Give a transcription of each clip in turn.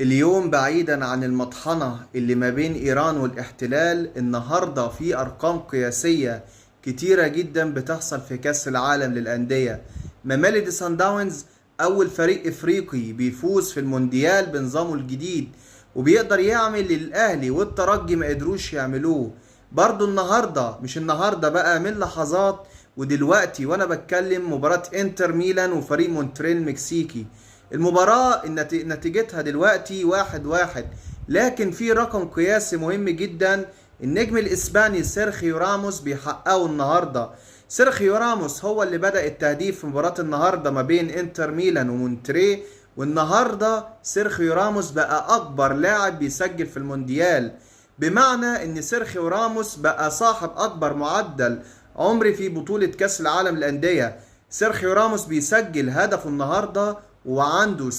اليوم بعيدا عن المطحنة اللي ما بين إيران والاحتلال، النهاردة في أرقام قياسية كتيرة جدا بتحصل في كأس العالم للأندية. ميلودي سان داونز أول فريق إفريقي بيفوز في المونديال بنظامه الجديد، وبيقدر يعمل اللي الأهلي والترجي ما قدروش يعملوه. برضو النهاردة، مش النهاردة بقى، من لحظات ودلوقتي وأنا بتكلم، مباراة إنتر ميلان وفريق مونتريال المكسيكي. المباراة نتيجتها دلوقتي 1-1، لكن في رقم قياسي مهم جدا النجم الإسباني سيرخيو راموس بيحققه النهاردة. سيرخيو راموس هو اللي بدأ التهديف في مباراة النهاردة ما بين انتر ميلان ومونتري، والنهاردة سيرخيو راموس بقى أكبر لاعب بيسجل في المونديال، بمعنى ان سيرخيو راموس بقى صاحب أكبر معدل عمري في بطولة كأس العالم للأندية. سيرخيو راموس بيسجل هدفه النهارده وعنده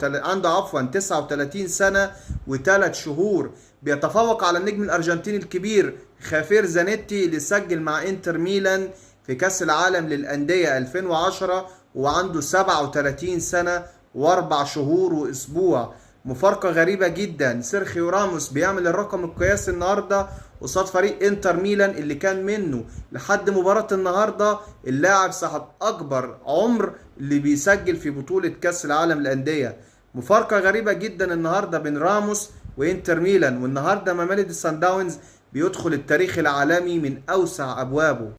عنده 39 سنة و3 شهور، بيتفوق على النجم الأرجنتيني الكبير خافير زانيتي اللي سجل مع انتر ميلان في كأس العالم للأندية 2010 وعنده 37 سنة و4 شهور وأسبوع. مفارقة غريبة جدا، سيرخيو راموس بيعمل الرقم القياسي النهاردة قصاد فريق انتر ميلان اللي كان منه لحد مباراة النهاردة اللاعب صاحب أكبر عمر اللي بيسجل في بطولة كأس العالم للأندية. مفارقة غريبة جدا النهاردة بين راموس وانتر ميلان، والنهاردة ميلودي سان داونز بيدخل التاريخ العالمي من أوسع أبوابه.